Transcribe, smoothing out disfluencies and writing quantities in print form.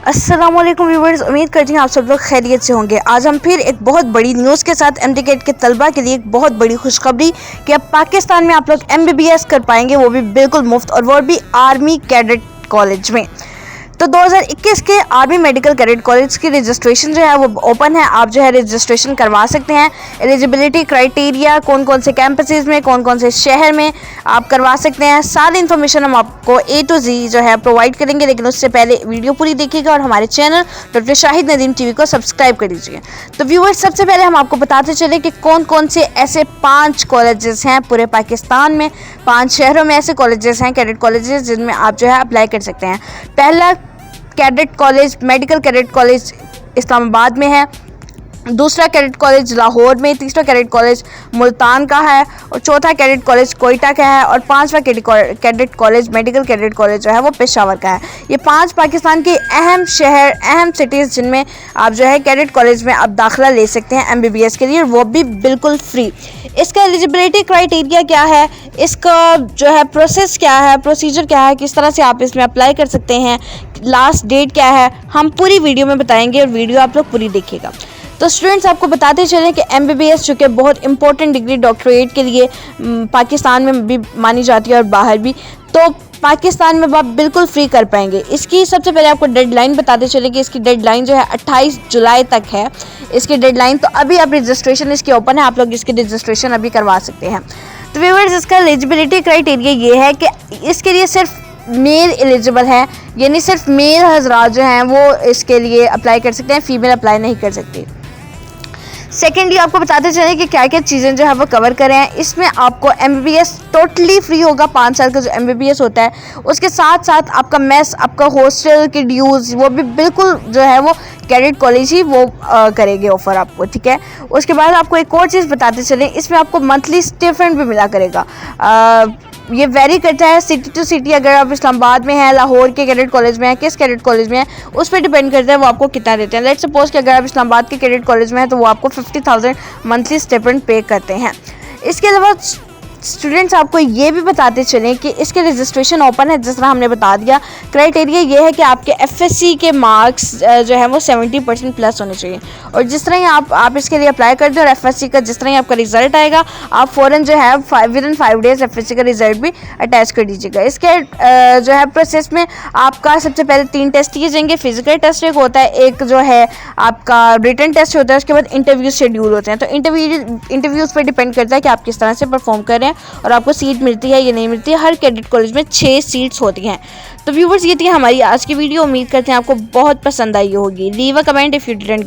अस्सलाम वालेकुम व्यूवर्स, उम्मीद करती हूँ आप सब लोग खैरियत से होंगे। आज हम फिर एक बहुत बड़ी न्यूज़ के साथ एमडी कैट के तलबा के लिए एक बहुत बड़ी खुशखबरी कि अब पाकिस्तान में आप लोग एमबीबीएस कर पाएंगे, वो भी बिल्कुल मुफ्त, और वो भी आर्मी कैडेट कॉलेज में। तो 2021 के आर्मी मेडिकल कैडेट कॉलेज की रजिस्ट्रेशन जो है वो ओपन है। आप जो है रजिस्ट्रेशन करवा सकते हैं। एलिजिबिलिटी क्राइटेरिया, कौन कौन से कैंपसेस में, कौन कौन से शहर में आप करवा सकते हैं, सारी इन्फॉर्मेशन हम आपको A to Z जो है प्रोवाइड करेंगे। लेकिन उससे पहले वीडियो पूरी देखिएगा और हमारे channel doctor Shahid Nadeem TV को सब्सक्राइब कर लीजिए। तो व्यूअर्स, सबसे पहले हम आपको बताते चले कि कौन कौन से ऐसे 5 कॉलेजेस हैं पूरे पाकिस्तान में, 5 शहरों में ऐसे कॉलेजेस हैं, कैडेट कॉलेजेस, जिनमें आप जो है अप्लाई कर सकते हैं। पहला cadet college, medical cadet college Islamabad में है। दूसरा कैडेट कॉलेज लाहौर में, तीसरा कैडेट कॉलेज मुल्तान का है, और चौथा कैडेट कॉलेज कोयटा का है, और 5वां cadet college medical cadet college जो है वो पेशावर का है। ये 5 पाकिस्तान के अहम शहर, अहम सिटीज़, जिनमें आप जो है कैडेट कॉलेज में आप दाखिला ले सकते हैं एमबीबीएस के लिए, और वो भी बिल्कुल फ्री। इसका एलिजिबिलिटी क्राइटेरिया क्या है, इसका जो है प्रोसेस क्या है, प्रोसीजर क्या है, किस तरह से आप इसमें अप्लाई कर सकते हैं, लास्ट डेट क्या है, हम पूरी वीडियो में बताएंगे, और वीडियो आप लोग पूरी देखिएगा। तो स्टूडेंट्स, आपको बताते चलें कि एमबीबीएस चूँकि बहुत इंपॉर्टेंट डिग्री डॉक्टरेट के लिए पाकिस्तान में भी मानी जाती है और बाहर भी, तो पाकिस्तान में आप बिल्कुल फ्री कर पाएंगे। इसकी सबसे पहले आपको डेडलाइन बताते चलें कि इसकी डेडलाइन जो है 28 जुलाई तक है इसकी डेडलाइन। तो अभी आप रजिस्ट्रेशन इसकी ओपन है, आप लोग इसकी रजिस्ट्रेशन अभी करवा सकते हैं। तो व्यूअर्स, इसका एलिजिबिलिटी क्राइटेरिया ये है कि इसके लिए सिर्फ मेल एलिजिबल है, यानी सिर्फ मेल हजरात जो हैं वो इसके लिए अप्लाई कर सकते हैं, फीमेल अप्लाई नहीं कर सकती। सेकेंडली, आपको बताते चलें कि क्या क्या चीज़ें जो है वो कवर करें हैं। इसमें आपको एमबीबीएस टोटली फ्री होगा, 5 साल का जो एमबीबीएस होता है। उसके साथ साथ आपका मेस, आपका हॉस्टल की ड्यूज़, वो भी बिल्कुल जो है वो कैडेट कॉलेज ही वो करेंगे ऑफ़र आपको, ठीक है। उसके बाद आपको एक और चीज़ बताते चलें, इसमें आपको मंथली स्टिपेंड भी मिला करेगा। ये वेरी करता है सिटी टू सिटी। अगर आप इस्लामाबाद में हैं, लाहौर के कैडेट कॉलेज में हैं, किस कैडेट कॉलेज में हैं, उस पर डिपेंड करता है वो आपको कितना देते हैं। लेट्स सपोज कि अगर आप इस्लामाबाद के कैडेट कॉलेज में हैं तो वो आपको 50,000 मंथली स्टिपेंड पे करते हैं। इसके अलावा स्टूडेंट्स, आपको ये भी बताते चलें कि इसके रजिस्ट्रेशन ओपन है, जिस तरह हमने बता दिया। क्राइटेरिया ये है कि आपके एफएससी के मार्क्स जो है वो 70% प्लस होने चाहिए, और जिस तरह ही आप इसके लिए अप्लाई कर दें और एफएससी का जिस तरह ही आपका रिजल्ट आएगा, आप फ़ौरन जो है विदिन 5 डेज़ एफएससी का रिजल्ट भी अटैच कर दीजिएगा। इसके जो है प्रोसेस में आपका सबसे पहले 3 टेस्ट किए जाएंगे। फिजिकल टेस्ट एक होता है, एक जो है आपका रिटन टेस्ट होता है, उसके बाद इंटरव्यू शेड्यूल होते हैं। तो इंटरव्यूज़ पर डिपेंड करता है कि आप किस तरह से परफॉर्म कर रहे हैं और आपको सीट मिलती है या नहीं मिलती है। हर कैडेट कॉलेज में 6 सीट्स होती हैं। तो व्यूवर्स, ये थी हमारी आज की वीडियो। उम्मीद करते हैं आपको बहुत पसंद आई होगी। Leave a comment if you didn't